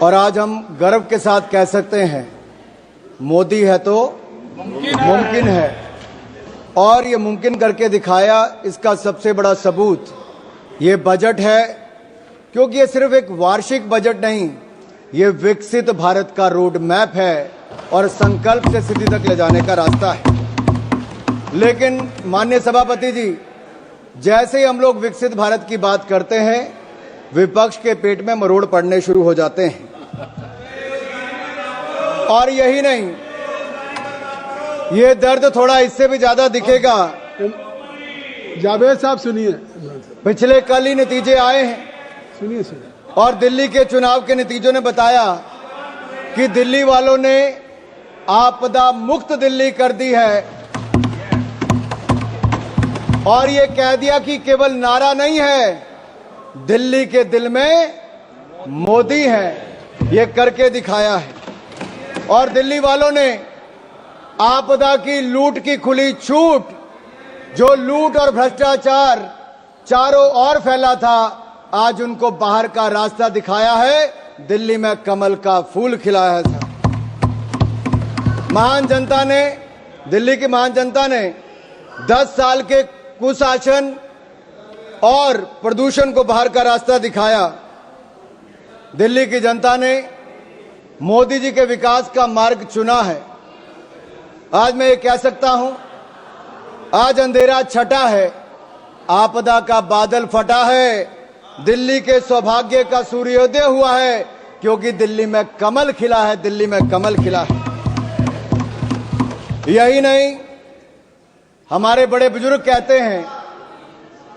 और आज हम गर्व के साथ कह सकते हैं मोदी है तो मुमकिन है। और ये मुमकिन करके दिखाया, इसका सबसे बड़ा सबूत ये बजट है, क्योंकि ये सिर्फ एक वार्षिक बजट नहीं, ये विकसित भारत का रोड मैप है और संकल्प से सिद्धि तक ले जाने का रास्ता है। लेकिन माननीय सभापति जी, जैसे ही हम लोग विकसित भारत की बात करते हैं, विपक्ष के पेट में मरोड़ पड़ने शुरू हो जाते हैं। और यही नहीं, ये दर्द थोड़ा इससे भी ज्यादा दिखेगा। जावेद साहब सुनिए, पिछले कल ही नतीजे आए हैं, सुनिए सुनिए। और दिल्ली के चुनाव के नतीजों ने बताया कि दिल्ली वालों ने आपदा मुक्त दिल्ली कर दी है। और ये कह दिया कि केवल नारा नहीं है, दिल्ली के दिल में मोदी है, ये करके दिखाया है। और दिल्ली वालों ने आपदा की लूट की खुली छूट, जो लूट और भ्रष्टाचार चारों ओर फैला था, आज उनको बाहर का रास्ता दिखाया है। दिल्ली में कमल का फूल खिलाया था। महान जनता ने, दिल्ली की महान जनता ने 10 साल के कुशासन और प्रदूषण को बाहर का रास्ता दिखाया। दिल्ली की जनता ने मोदी जी के विकास का मार्ग चुना है। आज मैं ये कह सकता हूं, आज अंधेरा छटा है, आपदा का बादल फटा है, दिल्ली के सौभाग्य का सूर्योदय हुआ है, क्योंकि दिल्ली में कमल खिला है, दिल्ली में कमल खिला है। यही नहीं, हमारे बड़े बुजुर्ग कहते हैं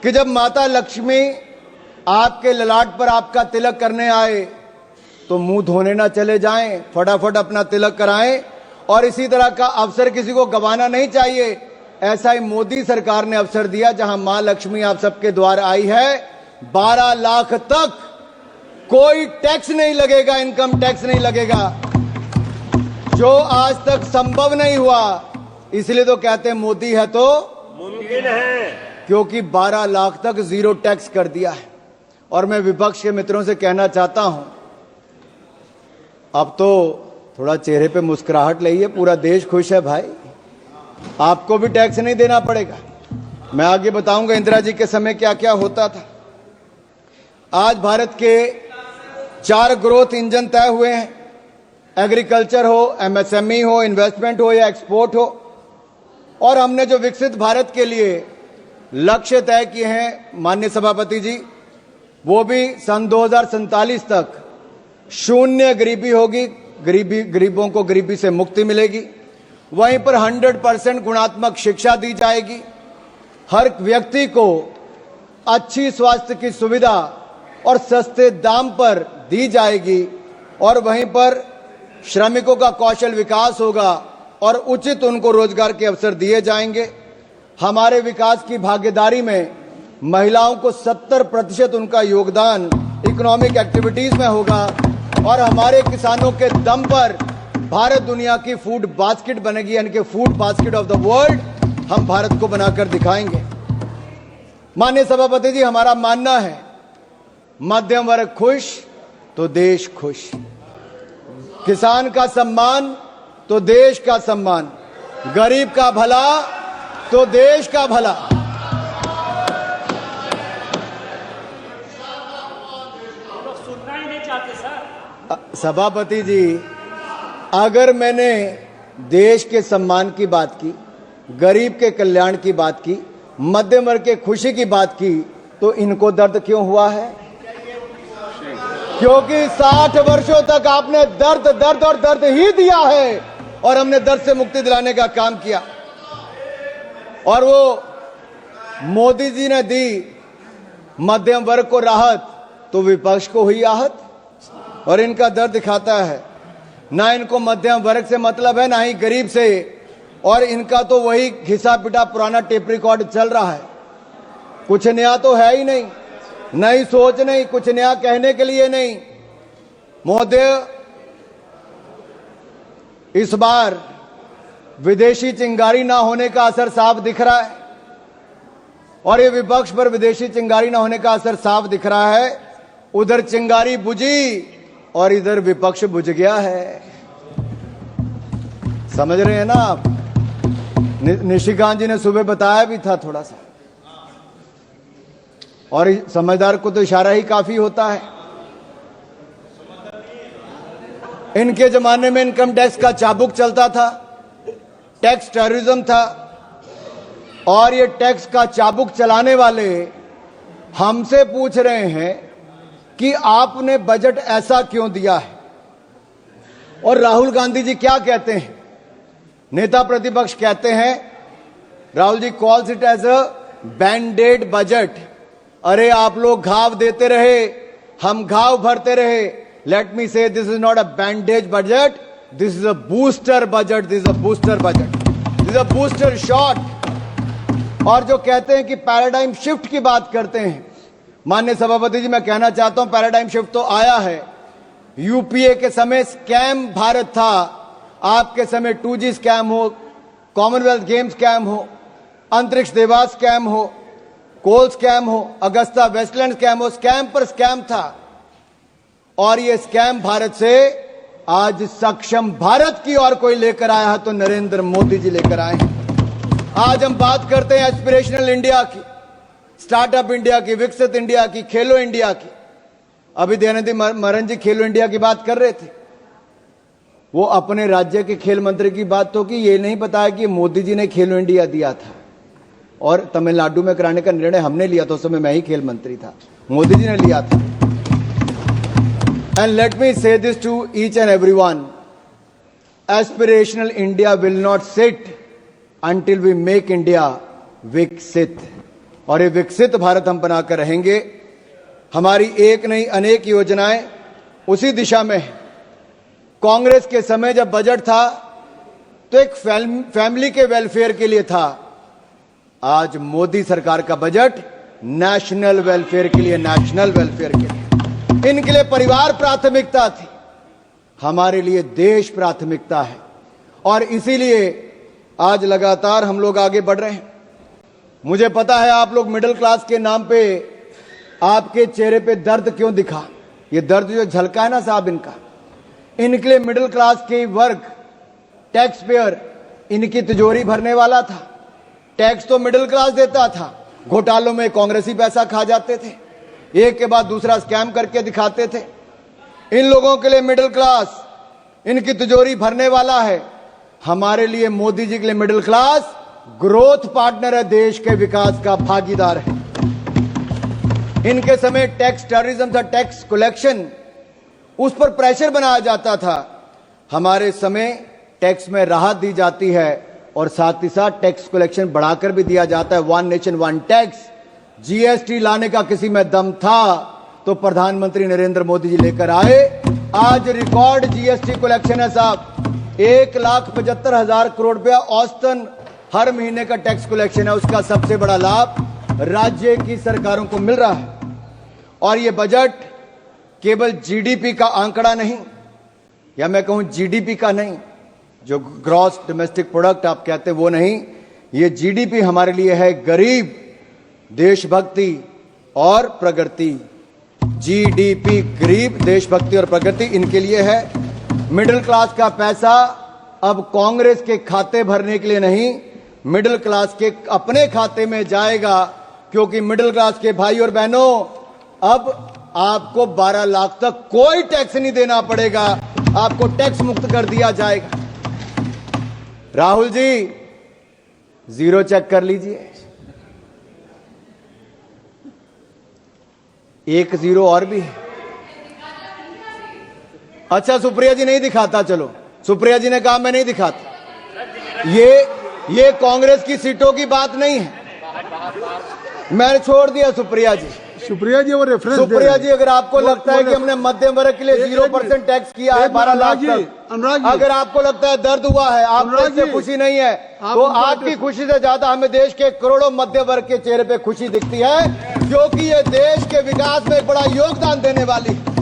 कि जब माता लक्ष्मी आपके ललाट पर आपका तिलक करने आए तो मुंह धोने ना चले जाएं, फटाफट अपना तिलक कराएं। और इसी तरह का अवसर किसी को गंवाना नहीं चाहिए। ऐसा ही मोदी सरकार ने अवसर दिया, जहां मां लक्ष्मी आप सबके द्वार आई है। 12 लाख तक कोई टैक्स नहीं लगेगा, इनकम टैक्स नहीं लगेगा, जो आज तक संभव नहीं हुआ। इसलिए तो कहते हैं मोदी है तो मुमकिन है, क्योंकि 12 लाख तक जीरो टैक्स कर दिया है। और मैं विपक्ष के मित्रों से कहना चाहता हूं, अब तो थोड़ा चेहरे पे मुस्कुराहट लाइए, पूरा देश खुश है भाई, आपको भी टैक्स नहीं देना पड़ेगा। मैं आगे बताऊंगा इंदिरा जी के समय क्या क्या होता था। आज भारत के 4 ग्रोथ इंजन तय हुए हैं, एग्रीकल्चर हो, एमएसएमई हो, इन्वेस्टमेंट हो या एक्सपोर्ट हो। और हमने जो विकसित भारत के लिए लक्ष्य तय किए हैं माननीय सभापति जी, वो भी सन 2047 तक शून्य गरीबी होगी, गरीबों को गरीबी से मुक्ति मिलेगी। वहीं पर 100% गुणात्मक शिक्षा दी जाएगी, हर व्यक्ति को अच्छी स्वास्थ्य की सुविधा और सस्ते दाम पर दी जाएगी। और वहीं पर श्रमिकों का कौशल विकास होगा और उचित उनको रोजगार के अवसर दिए जाएंगे। हमारे विकास की भागीदारी में महिलाओं को 70% उनका योगदान इकोनॉमिक एक्टिविटीज में होगा। और हमारे किसानों के दम पर भारत दुनिया की फूड बास्केट बनेगी, यानी कि food basket of the world हम भारत को बनाकर दिखाएंगे। माननीय सभापति जी, हमारा मानना है मध्यम वर्ग खुश तो देश खुश, किसान का सम्मान तो देश का सम्मान, गरीब का भला तो देश का भला। सुनना ही नहीं चाहते सर। सभापति जी, अगर मैंने देश के सम्मान की बात की, गरीब के कल्याण की बात की, मध्यम वर्ग के खुशी की बात की, तो इनको दर्द क्यों हुआ है? क्योंकि 60 वर्षों तक आपने दर्द दर्द और दर्द ही दिया है, और हमने दर्द से मुक्ति दिलाने का काम किया। और वो मोदी जी ने दी मध्यम वर्ग को राहत, तो विपक्ष को हुई आहत। और इनका दर्द दिखाता है, ना इनको मध्यम वर्ग से मतलब है, ना ही गरीब से। और इनका तो वही घिसा पिटा पुराना टेप रिकॉर्ड चल रहा है, कुछ नया तो है ही नहीं, नई सोच नहीं, कुछ नया कहने के लिए नहीं। महोदय, इस बार विदेशी चिंगारी ना होने का असर साफ दिख रहा है, और ये विपक्ष पर विदेशी चिंगारी ना होने का असर साफ दिख रहा है। उधर चिंगारी बुझी और इधर विपक्ष बुझ गया है। समझ रहे हैं ना आप? निशिकांत जी ने सुबह बताया भी था थोड़ा सा, और समझदार को तो इशारा ही काफी होता है। इनके जमाने में इनकम टैक्स का चाबुक चलता था, टैक्स टेररिज्म था, और ये टैक्स का चाबुक चलाने वाले हमसे पूछ रहे हैं कि आपने बजट ऐसा क्यों दिया है। और राहुल गांधी जी क्या कहते हैं? नेता प्रतिपक्ष कहते हैं, Rahul ji calls it as a band-aid budget. अरे आप लोग घाव देते रहे, हम घाव भरते रहे। Late me say this is not a bandage budget, this is a booster budget, this is a booster budget, this is a booster shot. और जो कहते हैं कि पैराडाइम शिफ्ट की बात करते हैं, माननीय सभापति जी मैं कहना चाहता हूं पैराडाइम शिफ्ट तो आया है। यूपीए के समय स्कैम भारत था, आपके समय 2G स्कैम हो, कॉमनवेल्थ गेम्स स्कैम हो, अंतरिक्ष देवास स्कैम हो, कोल स्कैम हो, अगस्ता वेस्टलैंड स्कैम हो, स्कैम पर स्कैम था। और ये स्कैम भारत से आज सक्षम भारत की ओर कोई लेकर आया है तो नरेंद्र मोदी जी लेकर आए हैं। आज हम बात करते हैं एस्पिरेशनल इंडिया की, स्टार्टअप इंडिया की, विकसित इंडिया की, खेलो इंडिया की। अभी दयानिधि मरन जी खेलो इंडिया की बात कर रहे थे। वो अपने राज्य के खेल मंत्री की बात तो की, ये नहीं बताया कि मोदी जी ने खेलो इंडिया दिया था और तमिलनाडु में कराने का निर्णय हमने लिया था। उस समय मैं ही खेल मंत्री था, मोदी जी ने लिया था। And let me say this to each and everyone, aspirational India will not sit until we make India विकसित। और ये विकसित भारत हम बनाकर रहेंगे। हमारी एक नहीं अनेक योजनाएं उसी दिशा में है। कांग्रेस के समय जब बजट था तो एक फैमिली के वेलफेयर के लिए था। आज मोदी सरकार का बजट नेशनल वेलफेयर के लिए, नेशनल वेलफेयर के लिए। इनके लिए परिवार प्राथमिकता थी, हमारे लिए देश प्राथमिकता है। और इसीलिए आज लगातार हम लोग आगे बढ़ रहे हैं। मुझे पता है आप लोग मिडिल क्लास के नाम पे आपके चेहरे पे दर्द क्यों दिखा। ये दर्द जो झलका है ना साहब इनका, इनके लिए मिडिल क्लास के वर्ग, टैक्स पेयर इनकी तिजोरी भरने वाला था। टैक्स तो मिडिल क्लास देता था, घोटालों में कांग्रेसी पैसा खा जाते थे, एक के बाद दूसरा स्कैम करके दिखाते थे। इन लोगों के लिए मिडिल क्लास इनकी तिजोरी भरने वाला है। हमारे लिए मोदी जी के लिए मिडिल क्लास ग्रोथ पार्टनर है, देश के विकास का भागीदार है। इनके समय टैक्स टेररिज्म था, टैक्स कलेक्शन, उस पर प्रेशर बनाया जाता था। हमारे समय टैक्स में राहत दी जाती है और साथ ही साथ टैक्स कलेक्शन बढ़ाकर भी दिया जाता है। One nation one tax, GST लाने का किसी में दम था तो प्रधानमंत्री नरेंद्र मोदी जी लेकर आए। आज रिकॉर्ड जीएसटी कलेक्शन है साहब, 1,75,000 करोड़ रुपया औसतन हर महीने का टैक्स कलेक्शन है। उसका सबसे बड़ा लाभ राज्य की सरकारों को मिल रहा है। और यह बजट केवल जीडीपी का आंकड़ा नहीं, या मैं कहूं जीडीपी का नहीं, जो ग्रॉस डोमेस्टिक प्रोडक्ट आप कहते हैं वो नहीं, ये जीडीपी हमारे लिए है गरीब, देशभक्ति और प्रगति। जीडीपी गरीब, देशभक्ति और प्रगति इनके लिए है। मिडिल क्लास का पैसा अब कांग्रेस के खाते भरने के लिए नहीं, मिडिल क्लास के अपने खाते में जाएगा। क्योंकि मिडिल क्लास के भाई और बहनों, अब आपको 12 लाख तक कोई टैक्स नहीं देना पड़ेगा, आपको टैक्स मुक्त कर दिया जाएगा। राहुल जी जीरो चेक कर लीजिए, 1 जीरो और भी है। अच्छा सुप्रिया जी नहीं दिखाता, चलो सुप्रिया जी ने कहा मैं नहीं दिखाता। ये कांग्रेस की सीटों की बात नहीं है, मैंने छोड़ दिया सुप्रिया जी। सुप्रिया जी वो रेफरेंस, सुप्रिया जी अगर आपको लगता है कि हमने मध्यम वर्ग के लिए 0% टैक्स किया है 12 लाख तक, अगर आपको लगता है दर्द हुआ है, आपको इससे खुशी नहीं है, तो आपकी खुशी से ज्यादा हमें देश के करोड़ों मध्य वर्ग के चेहरे पे खुशी दिखती है, क्योंकि ये देश के विकास में एक बड़ा योगदान देने वाली है।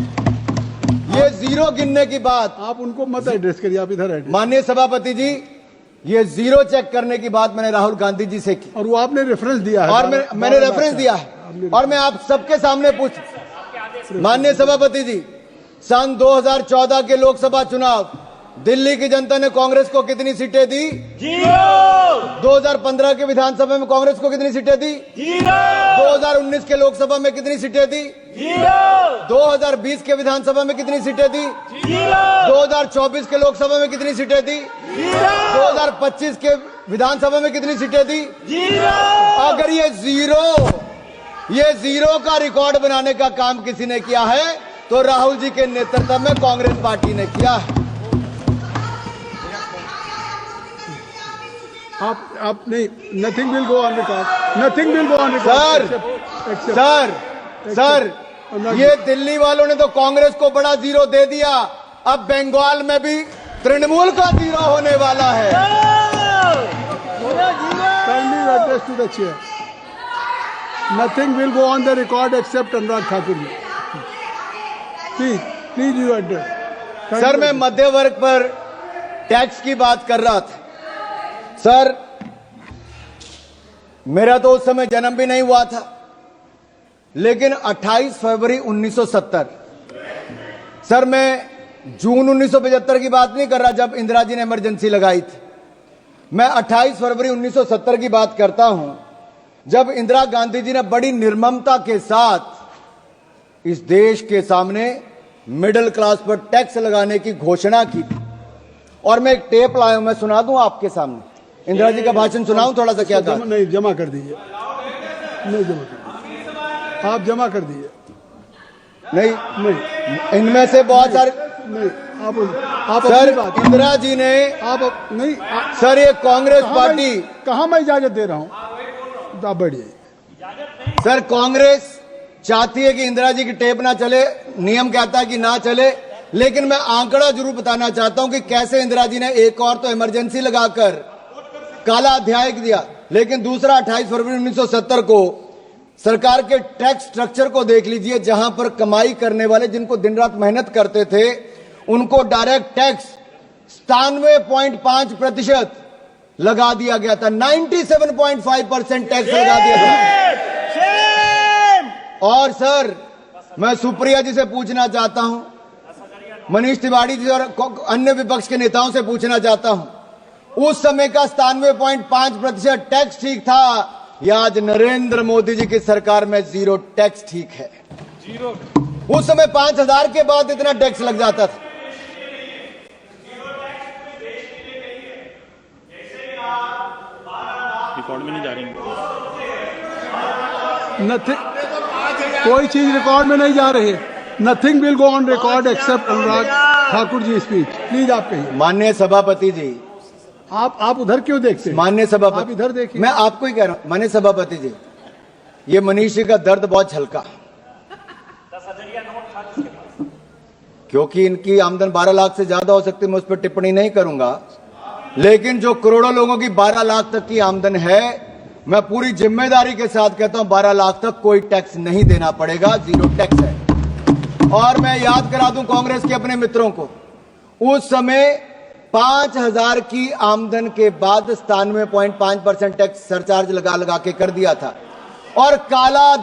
ये जीरो गिनने की बात आप उनको मत एड्रेस करिए, आप इधर एड्रेस। माननीय सभापति जी, ये जीरो चेक करने की बात मैंने राहुल गांधी जी से की, और वो आपने रेफरेंस दिया है, और मैंने रेफरेंस दिया है, और मैं आप सबके सामने पूछ, माननीय सभापति जी, सन 2014 के लोकसभा चुनाव दिल्ली की जनता ने कांग्रेस को कितनी सीटें दी? 2015 के विधानसभा में कांग्रेस को कितनी सीटें दी? 2019 के लोकसभा में कितनी सीटें दी? 2020 के विधानसभा में कितनी सीटें दी? 2024 के लोकसभा में कितनी सीटें दी? 2025 के विधानसभा में कितनी सीटें दी? अगर ये जीरो का रिकॉर्ड बनाने का काम किसी ने किया है तो राहुल जी के नेतृत्व में कांग्रेस पार्टी ने किया है। आप नहीं, nothing will go on record, nothing will go on record. Sir, ये दिल्ली वालों ने तो कांग्रेस को बड़ा जीरो दे दिया, अब बंगाल में भी तृणमूल का जीरो होने वाला है। Kindly address to the chair, nothing will go on the record except Anurag Thakur ji. Please you address. Sir, मैं मध्य वर्ग पर टैक्स की बात कर रहा था। सर, मेरा तो उस समय जन्म भी नहीं हुआ था, लेकिन 28 फरवरी 1970, सर मैं जून 1975 की बात नहीं कर रहा जब इंदिरा जी ने इमरजेंसी लगाई थी, मैं 28 फरवरी 1970 की बात करता हूं जब इंदिरा गांधी जी ने बड़ी निर्ममता के साथ इस देश के सामने मिडिल क्लास पर टैक्स लगाने की घोषणा की थी। और मैं एक टेप लाया हूं, मैं सुना दूं आपके सामने। इंदिरा जी का भाषण सुनाऊं थोड़ा सा? क्या था? नहीं, जमा कर दीजिए, नहीं जमा कर दीजिए, आप जमा कर दीजिए। नहीं, इनमें से बहुत सारे नहीं, आप सर, बात इंदिरा जी ने आप नहीं सर, ये कांग्रेस पार्टी कहां मैं इजाजत दे रहा हूं, आप बढ़िए। सर, कांग्रेस चाहती है कि इंदिरा जी की टेप ना चले, नियम कहता है कि ना चले, लेकिन मैं आंकड़ा जरूर बताना चाहता हूं कि कैसे इंदिरा जी ने एक और तो इमरजेंसी लगाकर काला अध्याय दिया, लेकिन दूसरा 28 फरवरी 1970 को सरकार के टैक्स स्ट्रक्चर को देख लीजिए, जहां पर कमाई करने वाले जिनको दिन रात मेहनत करते थे उनको डायरेक्ट टैक्स 97.5% लगा दिया गया था, 97.5% टैक्स लगा दिया था। और सर, मैं सुप्रिया जी से पूछना चाहता हूं, मनीष तिवारी जी और अन्य विपक्ष के नेताओं से पूछना चाहता हूं, उस समय का 97.5% टैक्स ठीक था या आज नरेंद्र मोदी जी की सरकार में जीरो टैक्स ठीक है? जीरो। उस समय 5000 के बाद इतना टैक्स लग जाता था। रिकॉर्ड में नहीं जा रही, कोई चीज रिकॉर्ड में नहीं जा रही। Nothing will go on record except Anurag Thakur ji speech. Please आप कहिए। माननीय सभापति जी, आप उधर क्यों देखते हैं? माननीय सभापति, आप इधर देखिए। मैं आपको ही कह रहा हूं माननीय सभापति जी, ये मनीष जी का दर्द बहुत हल्का, क्योंकि इनकी आमदन 12 लाख से ज्यादा हो सकती है, मैं उस पर टिप्पणी नहीं करूंगा, लेकिन जो करोड़ों लोगों की 12 लाख तक की आमदन है, मैं पूरी जिम्मेदारी के साथ कहता हूं 12 लाख तक कोई टैक्स नहीं देना पड़ेगा, जीरो टैक्स है। और मैं याद करा दूं कांग्रेस के अपने मित्रों को, उस समय 5000 की आमदन के बाद 97.5% टैक्स सरचार्ज लगा के कर दिया था। और काला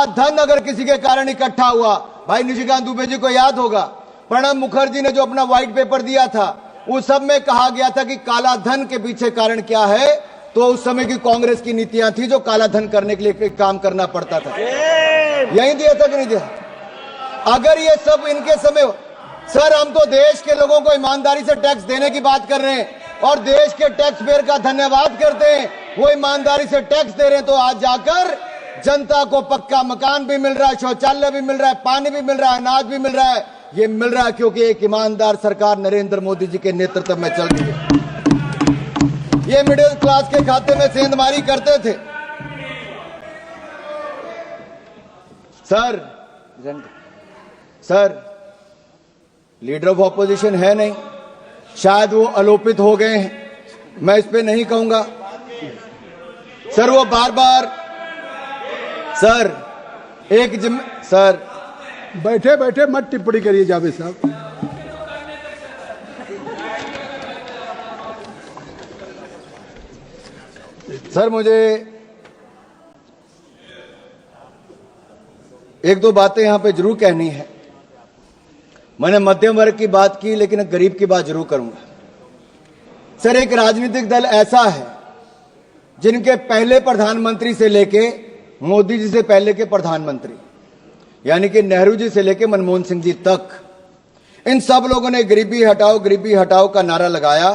धन अगर किसी के कारण इकट्ठा हुआ, भाई निशिकांत दुबे जी को याद होगा, प्रणब मुखर्जी ने जो अपना व्हाइट पेपर दिया था, उस सब में कहा गया था कि काला धन के पीछे कारण क्या है, तो उस समय की कांग्रेस की नीतियां थी जो काला धन करने के लिए काम करना पड़ता था। यही दिया था कि नहीं दिया? अगर ये सब इनके समय, सर हम तो देश के लोगों को ईमानदारी से टैक्स देने की बात कर रहे हैं और देश के टैक्स पेयर का धन्यवाद करते हैं, वो ईमानदारी से टैक्स दे रहे हैं, तो आज जाकर जनता को पक्का मकान भी मिल रहा है, शौचालय भी मिल रहा है, पानी भी मिल रहा है, अनाज भी मिल रहा है। ये मिल रहा है क्योंकि एक ईमानदार सरकार नरेंद्र मोदी जी के नेतृत्व में चल रही है। ये मिडिल क्लास के खाते में सेंधमारी करते थे। सर लीडर ऑफ ऑपोजिशन है नहीं, शायद वो आलोपित हो गए हैं, मैं इस पे नहीं कहूंगा। सर वो बार बार सर बैठे बैठे मत टिप्पणी करिए जावेद साहब। सर मुझे एक दो बातें यहां पे जरूर कहनी है। मैंने मध्यम वर्ग की बात की, लेकिन गरीब की बात जरूर करूंगा। सर, एक राजनीतिक दल ऐसा है जिनके पहले प्रधानमंत्री से लेके मोदी जी से पहले के प्रधानमंत्री, यानी कि नेहरू जी से लेके मनमोहन सिंह जी तक, इन सब लोगों ने गरीबी हटाओ का नारा लगाया,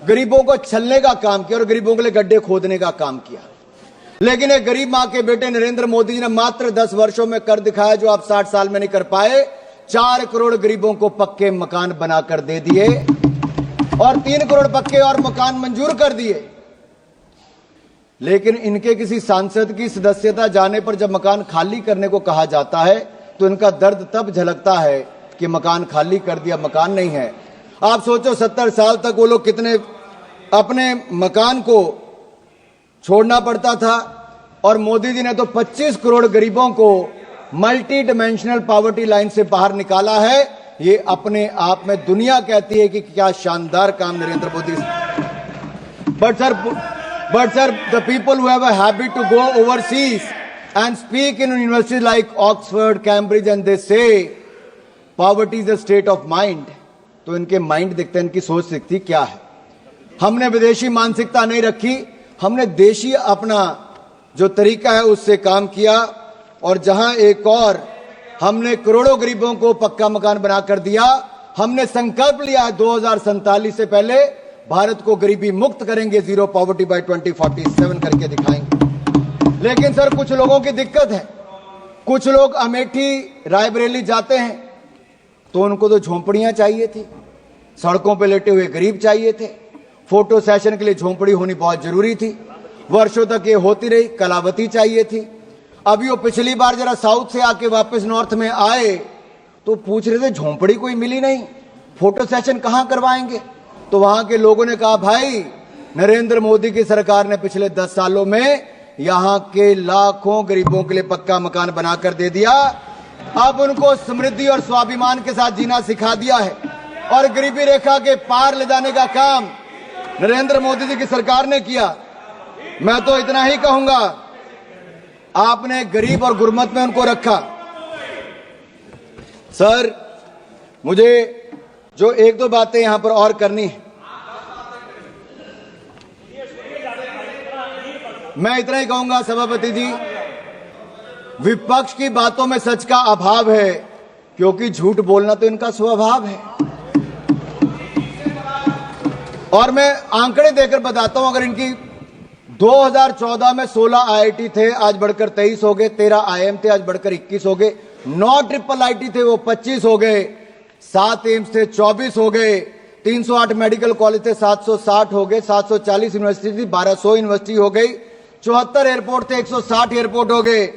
गरीबों को छलने का काम किया और गरीबों के लिए गड्ढे खोदने का काम किया। लेकिन एक गरीब मां के बेटे नरेंद्र मोदी जी ने मात्र 10 वर्षों में कर दिखाया जो आप 60 साल में नहीं कर पाए। 4 करोड़ गरीबों को पक्के मकान बनाकर दे दिए और 3 करोड़ पक्के और मकान मंजूर कर दिए। लेकिन इनके किसी सांसद की सदस्यता जाने पर जब मकान खाली करने को कहा जाता है तो इनका दर्द तब झलकता है कि मकान खाली कर दिया, मकान नहीं है। आप सोचो 70 साल तक वो लोग कितने अपने मकान को छोड़ना पड़ता था, और मोदी जी ने तो 25 करोड़ गरीबों को मल्टी डिमेंशनल पॉवर्टी लाइन से बाहर निकाला है। ये अपने आप में दुनिया कहती है कि क्या शानदार काम Narendra Modi. But sir, the people who have a habit to go overseas and speak in universities like Oxford, Cambridge, and they say poverty is a state of mind, तो इनके माइंड दिखते हैं, इनकी सोच दिखती क्या है। हमने विदेशी मानसिकता नहीं रखी, हमने देशी अपना जो तरीका है उससे काम किया, और जहां एक और हमने करोड़ों गरीबों को पक्का मकान बनाकर दिया। हमने संकल्प लिया है 2047 से पहले भारत को गरीबी मुक्त करेंगे, जीरो पॉवर्टी बाय 2047 करके दिखाएंगे। लेकिन सर, कुछ लोगों की दिक्कत है। कुछ लोग अमेठी रायबरेली जाते हैं तो उनको तो झोंपड़ियां चाहिए थी, सड़कों पे लेटे हुए गरीब चाहिए थे। फोटो सेशन के लिए झोंपड़ी होनी बहुत जरूरी थी, वर्षों तक ये होती रही। कलावती चाहिए थी। अभी वो पिछली बार जरा साउथ से आके वापस नॉर्थ में आए तो पूछ रहे थे झोंपड़ी कोई मिली नहीं, फोटो सेशन कहां करवाएंगे। तो वहां के लोगों ने कहा, भाई नरेंद्र मोदी की सरकार ने पिछले 10 सालों में यहां के लाखों गरीबों के लिए पक्का मकान बनाकर दे दिया। अब उनको समृद्धि और स्वाभिमान के साथ जीना सिखा दिया है, और गरीबी रेखा के पार ले जाने का काम नरेंद्र मोदी जी की सरकार ने किया। मैं तो इतना ही कहूंगा, आपने गरीब और गुरमत में उनको रखा। सर, मुझे जो 1-2 बातें यहां पर और करनी है, मैं इतना ही कहूंगा सभापति जी, विपक्ष की बातों में सच का अभाव है, क्योंकि झूठ बोलना तो इनका स्वभाव है। और मैं आंकड़े देकर बताता हूं, अगर इनकी 2014 में 16 IIT थे, आज बढ़कर 23 हो गए। 13 IIM थे, आज बढ़कर 21 हो गए। 9 IIIT थे, वो 25 हो गए। 7 एम्स थे, 24 हो गए। 308 मेडिकल कॉलेज थे, 760 हो गए। 740 यूनिवर्सिटी थी, 1200 यूनिवर्सिटी हो गई। 74 एयरपोर्ट थे, 160 एयरपोर्ट हो गए।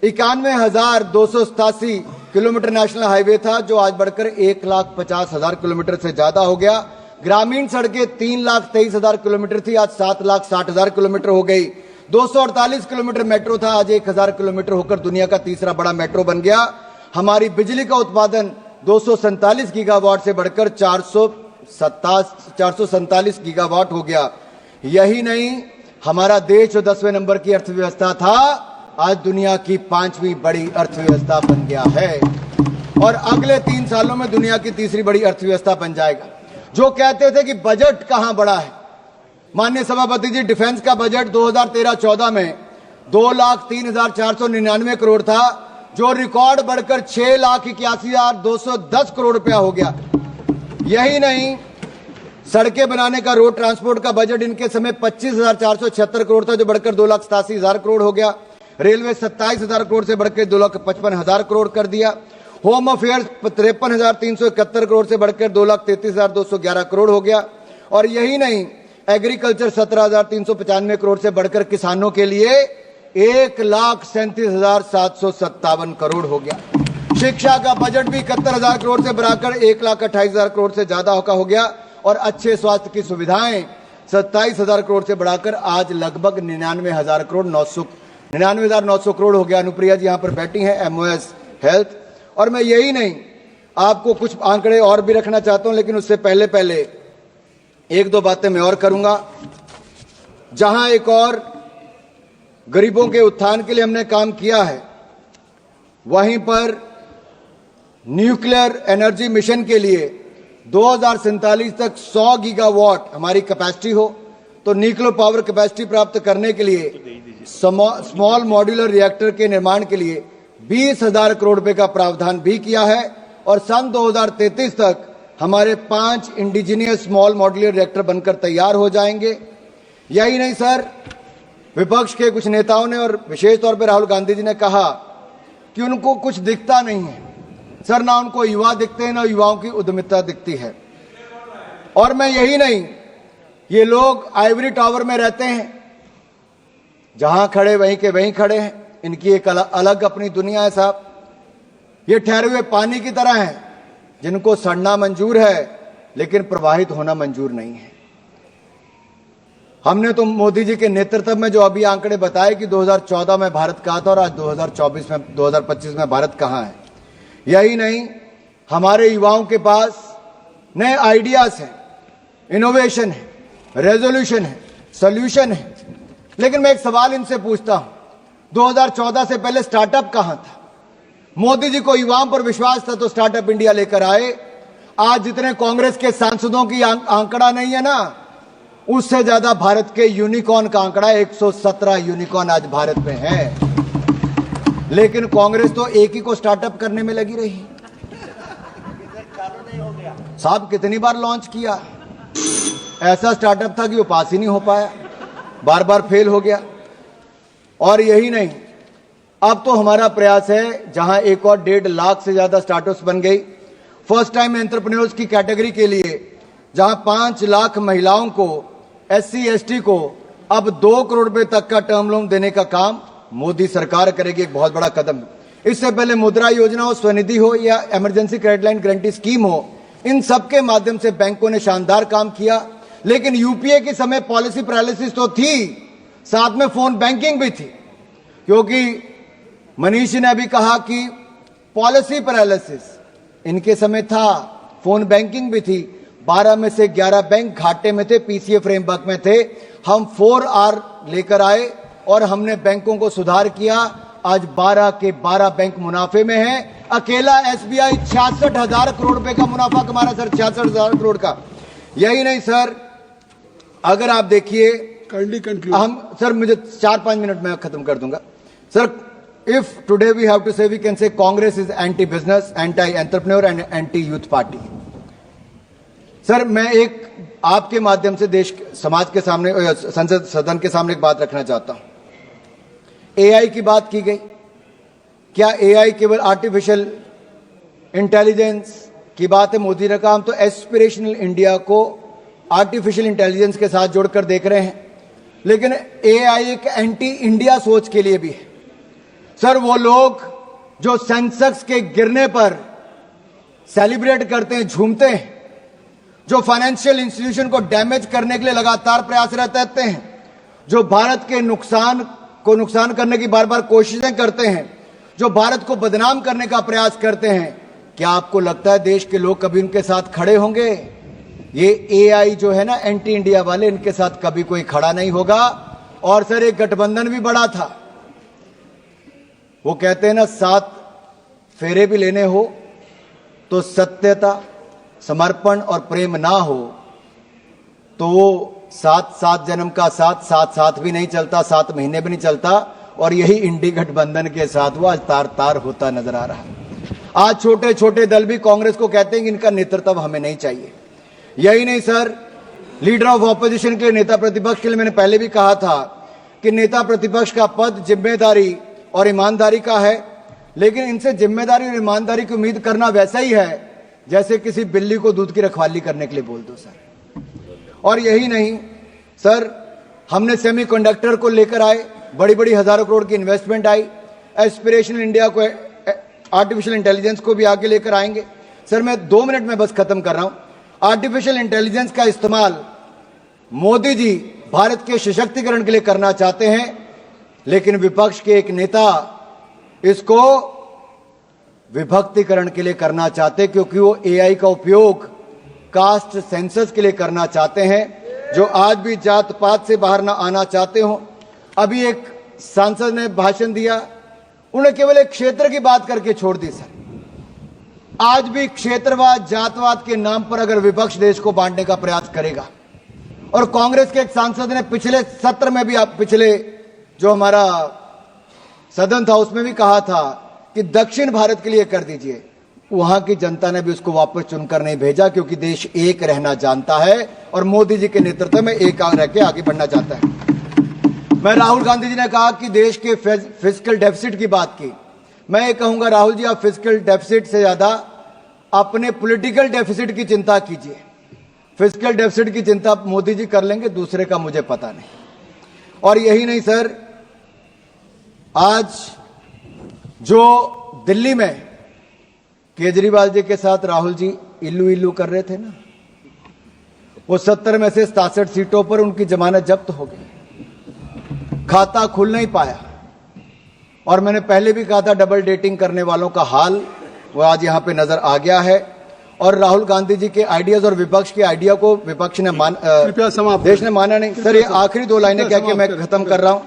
91,287 किलोमीटर नेशनल हाईवे था, जो आज बढ़कर 1,50,000 किलोमीटर से ज्यादा हो गया। ग्रामीण सड़कें 3,23,000 किलोमीटर थी, आज 7,60,000 किलोमीटर हो गई। 248 किलोमीटर मेट्रो था, आज 1,000 किलोमीटर होकर दुनिया का तीसरा बड़ा मेट्रो बन गया। हमारी बिजली का उत्पादन 247 गीगावाट से बढ़कर 447 गीगावाट हो गया। यही नहीं, हमारा देश जो 10वें नंबर की अर्थव्यवस्था था, आज दुनिया की 5वीं बड़ी अर्थव्यवस्था बन गया है, और अगले 3 सालों में दुनिया की तीसरी बड़ी अर्थव्यवस्था बन जाएगा। जो कहते थे कि बजट कहां बढ़ा है, माननीय सभापति जी, डिफेंस का बजट 2013-14 में 2,03,499 करोड़ था, जो रिकॉर्ड बढ़कर 6,81,210 करोड़ रुपया हो गया। यही नहीं, सड़कें बनाने का, रोड ट्रांसपोर्ट का बजट इनके समय 25,476 करोड़ था, जो बढ़कर 2,87,000 करोड़ हो गया। रेलवे 27,000 करोड़ से बढ़कर 2,55,000 करोड़ कर दिया। होम अफेयर्स 53,371 करोड़ से बढ़कर 2,33,211 करोड़ हो गया। और यही नहीं, एग्रीकल्चर 17,395 करोड़ से बढ़कर किसानों के लिए 1,37,757 करोड़ हो गया। शिक्षा का बजट भी 71,000 करोड़ से बढ़ाकर 1,28,000 करोड़ से ज्यादा का हो गया। और अच्छे स्वास्थ्य की सुविधाएं 27,000 करोड़ से बढ़ाकर आज लगभग 99,900 करोड़ हो गया। अनुप्रिया जी यहां पर बैठी हैं, MOS हेल्थ। और मैं यही नहीं, आपको कुछ आंकड़े और भी रखना चाहता हूं, लेकिन उससे पहले 1-2 बातें मैं और करूंगा। जहां एक और गरीबों के उत्थान के लिए हमने काम किया है, वहीं पर न्यूक्लियर एनर्जी मिशन के लिए 2047 तक 100 गीगावाट हमारी कैपेसिटी हो, तो न्यूक्लियर पावर कैपेसिटी प्राप्त करने के लिए स्मॉल मॉड्यूलर रिएक्टर के निर्माण के लिए 20,000 करोड़ रुपए का प्रावधान भी किया है। और सन 2033 तक हमारे 5 इंडिजिनियस स्मॉल मॉड्यूलर रिएक्टर बनकर तैयार हो जाएंगे। यही नहीं सर, विपक्ष के कुछ नेताओं ने और विशेष तौर पर राहुल गांधी जी ने कहा कि उनको कुछ दिखता नहीं है। सर, ना उनको युवा दिखते हैं, ना युवाओं की उद्यमिता दिखती है। और मैं यही नहीं, ये लोग आइवरी टावर में रहते हैं, जहां खड़े वहीं के वहीं खड़े हैं। इनकी एक अलग अपनी दुनिया है साहब। ये ठहरे हुए पानी की तरह हैं, जिनको सड़ना मंजूर है लेकिन प्रवाहित होना मंजूर नहीं है। हमने तो मोदी जी के नेतृत्व में जो अभी आंकड़े बताए कि 2014 में भारत कहाँ था और आज 2025 में भारत कहाँ है। यही नहीं, हमारे युवाओं के पास नए आइडियाज हैं, इनोवेशन है, रेजोल्यूशन है, सॉल्यूशन है। लेकिन मैं एक सवाल इनसे पूछता हूं, 2014 से पहले स्टार्टअप कहां था? मोदी जी को युवाओं पर विश्वास था तो स्टार्टअप इंडिया लेकर आए। आज जितने कांग्रेस के सांसदों की आंकड़ा नहीं है ना, उससे ज्यादा भारत के यूनिकॉर्न का आंकड़ा 117 यूनिकॉर्न आज भारत में है। लेकिन कांग्रेस तो एक ही को स्टार्टअप करने में लगी रही। साहब, कितनी बार लॉन्च किया, ऐसा स्टार्टअप था कि वो पास ही नहीं हो पाया, बार बार फेल हो गया। और यही नहीं, अब तो हमारा प्रयास है, जहां एक और 1.5 लाख से ज्यादा स्टार्टअप्स बन गई। फर्स्ट टाइम एंटरप्रेन्योर्स की कैटेगरी के लिए जहां 5 लाख महिलाओं को, SC ST को अब 2 करोड़ रुपए तक का टर्म लोन देने का काम मोदी सरकार करेगी। एक बहुत बड़ा कदम। इससे पहले मुद्रा योजना हो, स्वनिधि हो या emergency credit line guarantee scheme हो, इन सब के माध्यम से बैंकों ने शानदार काम किया। लेकिन यूपीए के समय पॉलिसी पैरालिसिस तो थी, साथ में फोन बैंकिंग भी थी। क्योंकि मनीष जी ने अभी कहा कि पॉलिसी पैरालिसिस इनके समय था, फोन बैंकिंग भी थी। 12 में से 11 बैंक घाटे में थे, पीसीए फ्रेमवर्क में थे। हम 4R लेकर आए और हमने बैंकों को सुधार किया। आज 12 के 12 बैंक मुनाफे में हैं। अकेला एसबीआई 66,000 करोड़ रुपए का मुनाफा कमा रहा सर, 66,000 करोड़ का। यही नहीं सर, अगर आप देखिए, हम सर, मुझे 4-5 मिनट में खत्म कर दूंगा sir. If today we have to say, we can say Congress is anti business, anti entrepreneur and anti youth party. Sir, मैं एक आपके माध्यम से देश समाज के सामने, संसद सदन के सामने एक बात रखना चाहता हूं। एआई की बात की गई। क्या एआई केवल आर्टिफिशियल इंटेलिजेंस की बात है? मोदी ने कहा हम तो एस्पिरेशनल इंडिया को आर्टिफिशियल इंटेलिजेंस के साथ जोड़कर देख रहे हैं। लेकिन एआई एक एंटी इंडिया सोच के लिए भी है। सर, वो लोग जो सेंसेक्स के गिरने पर सेलिब्रेट करते हैं, झूमते हैं, जो फाइनेंशियल इंस्टीट्यूशन को डैमेज करने के लिए लगातार प्रयासरत रहते हैं, जो भारत के नुकसान करने की बार बार कोशिशें करते हैं, जो भारत को बदनाम करने का प्रयास करते हैं, क्या आपको लगता है देश के लोग कभी उनके साथ खड़े होंगे? ये एआई जो है ना, एंटी इंडिया वाले, इनके साथ कभी कोई खड़ा नहीं होगा। और सर, एक गठबंधन भी बड़ा था। वो कहते हैं ना, 7 फेरे भी लेने हो तो सत्यता, समर्पण और प्रेम ना हो तो वो 7 जन्म का साथ भी नहीं चलता, 7 महीने भी नहीं चलता। और यही इंडी गठबंधन के साथ वो आज तार होता नजर आ रहा है। आज छोटे छोटे दल भी कांग्रेस को कहते हैं कि इनका नेतृत्व हमें नहीं चाहिए। यही नहीं सर, लीडर ऑफ ऑपोजिशन के, नेता प्रतिपक्ष के लिए मैंने पहले भी कहा था कि नेता प्रतिपक्ष का पद जिम्मेदारी और ईमानदारी का है। लेकिन इनसे जिम्मेदारी और ईमानदारी की उम्मीद करना वैसा ही है जैसे किसी बिल्ली को दूध की रखवाली करने के लिए बोल दो सर। और यही नहीं सर, हमने सेमीकंडक्टर को लेकर आए, बड़ी बड़ी हजारों करोड़ की इन्वेस्टमेंट आई। एस्पिरेशनल इंडिया को, आर्टिफिशियल इंटेलिजेंस को भी आगे लेकर आएंगे। सर, मैं 2 मिनट में बस खत्म कर रहा हूं। आर्टिफिशियल इंटेलिजेंस का इस्तेमाल मोदी जी भारत के सशक्तिकरण के लिए करना चाहते हैं, लेकिन विपक्ष के एक नेता इसको विभक्तिकरण के लिए करना चाहते, क्योंकि वो एआई का उपयोग कास्ट सेंसस के लिए करना चाहते हैं, जो आज भी जात पात से बाहर ना आना चाहते हो। अभी एक सांसद ने भाषण दिया, उन्हें केवल एक क्षेत्र की बात करके छोड़ दी सर। आज भी क्षेत्रवाद जातवाद के नाम पर अगर विपक्ष देश को बांटने का प्रयास करेगा, और कांग्रेस के एक सांसद ने पिछले सत्र में भी, पिछले जो हमारा सदन था उसमें भी कहा था कि दक्षिण भारत के लिए कर dीजिए, वहां की जनता ने भी उसको वापस चुनकर नहीं भेजा, क्योंकि देश एक रहना जानता है और मोदी जी के नेतृत्व में एक रह के आगे बढ़ना चाहता है। मैं राहुल गांधी जी ने कहा कि देश के फिस्कल डेफिसिट की बात की। मैं ये कहूंगा राहुल जी, आप फिस्कल डेफिसिट से ज्यादा अपने पॉलिटिकल डेफिसिट की चिंता कीजिए। फिस्कल डेफिसिट की चिंता मोदी जी कर लेंगे, दूसरे का मुझे पता नहीं। और यही नहीं सर, आज जो दिल्ली में केजरीवाल जी के साथ राहुल जी इल्लू इल्लू कर रहे थे ना, वो 70 में से 67 सीटों पर उनकी जमानत जब्त हो गई, खाता खुल नहीं पाया। और मैंने पहले भी कहा था, डबल डेटिंग करने वालों का हाल वो आज यहां पे नजर आ गया है। और राहुल गांधी जी के आइडियाज और विपक्ष के आइडिया को विपक्ष ने कृपया समाप्त, देश ने माना नहीं। सर ये आखिरी 2 लाइनें कह के मैं खत्म कर रहा हूं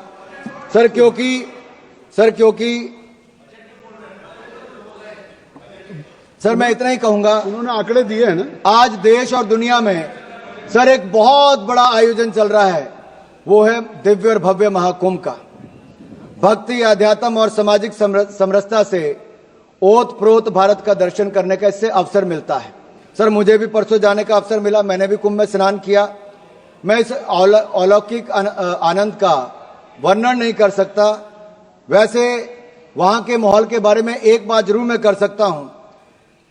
सर, क्योंकि सर मैं इतना ही कहूंगा, उन्होंने आंकड़े दिए हैं ना, आज देश और दुनिया में सर एक बहुत बड़ा आयोजन चल रहा है, वो है दिव्य और भव्य महाकुंभ का। भक्ति, अध्यात्म और सामाजिक समरसता से ओत प्रोत भारत का दर्शन करने का इससे अवसर मिलता है। सर मुझे भी परसों जाने का अवसर मिला, मैंने भी कुंभ में स्नान किया। मैं इस अलौकिक आनंद का वर्णन नहीं कर सकता। वैसे वहां के माहौल के बारे में एक बात जरूर मैं कर सकता हूं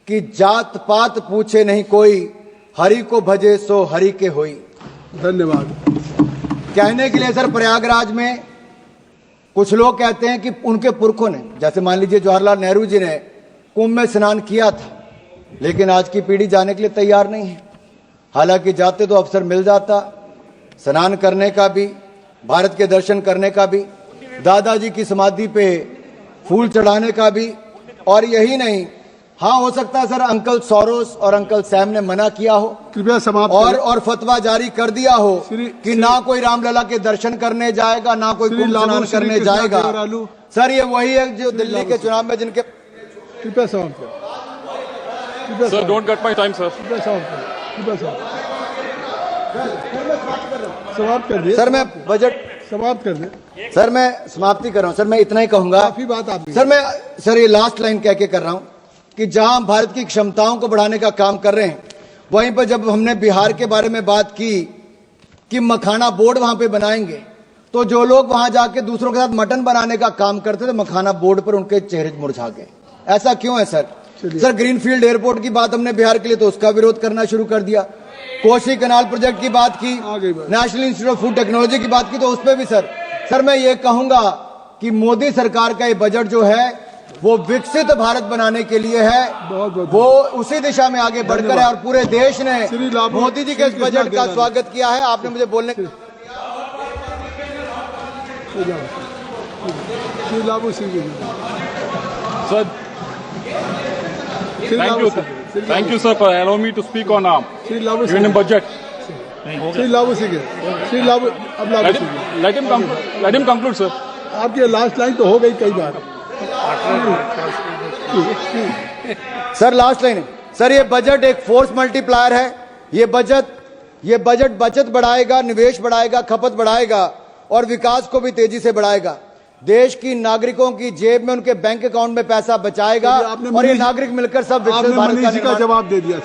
कि जात पात पूछे नहीं कोई, हरि को भजे सो हरि के होई। धन्यवाद। कहने के लिए सर, प्रयागराज में कुछ लोग कहते हैं कि उनके पुरखों ने, जैसे मान लीजिए जवाहरलाल नेहरू जी ने कुंभ में स्नान किया था, लेकिन आज की पीढ़ी जाने के लिए तैयार नहीं है। हालांकि जाते तो अवसर मिल जाता स्नान करने का भी, भारत के दर्शन करने का भी, दादाजी की समाधि पे फूल चढ़ाने का भी। और यही नहीं, हाँ हो सकता है सर अंकल सोरोस और अंकल सैम ने मना किया हो, कृपया समाप्त और फतवा जारी कर दिया हो कि ना कोई रामलला के दर्शन करने जाएगा, ना कोई कुंभ स्नान करने जाएगा। सर ये वही है जो दिल्ली के चुनाव में जिनके, कृपया समाप्त करें। Sir don't cut my time sir. कृपया समाप्त करें, कृपया समाप्त कर दिए। सर मैं बजट समाप्त कर दें। सर मैं समाप्ति कर रहा हूं। सर मैं इतना ही कहूंगा, काफी बात आपने, सर ये लास्ट लाइन कह के कर रहा हूं कि जहां हम भारत की क्षमताओं को बढ़ाने का काम कर रहे हैं, वहीं पर जब हमने बिहार के बारे में बात की कि मखाना बोर्ड वहां पे बनाएंगे, तो जो लोग वहां जाके दूसरों के साथ मटन बनाने का काम करते थे, मखाना बोर्ड पर उनके चेहरे मुरझा गए। ऐसा क्यों है सर? सर ग्रीनफील्ड एयरपोर्ट की बात हमने बिहार के लिए, तो उसका विरोध करना शुरू कर दिया। कोसी कनाल प्रोजेक्ट की बात की, national institute of food technology की बात की, तो उस पर भी सर मैं ये कहूंगा कि मोदी सरकार का ये बजट जो है वो विकसित भारत बनाने के लिए है, वो उसी दिशा में आगे बढ़कर है। और पूरे देश ने मोदी जी के इस बजट का स्वागत किया है। आपने मुझे बोलने sir thank you sir for allowing me to speak on union budget. Let him conclude sir. आपकी लास्ट लाइन तो हो गई कई बार। सर लास्ट लाइन है सर, ये बजट एक फोर्स मल्टीप्लायर है। ये बजट बचत बढ़ाएगा, निवेश बढ़ाएगा, खपत बढ़ाएगा और विकास को भी तेजी से बढ़ाएगा। देश की नागरिकों की जेब में, उनके बैंक अकाउंट में पैसा बचाएगा और ये नागरिक मिलकर सब विकसित भारत का जवाब दे दिया।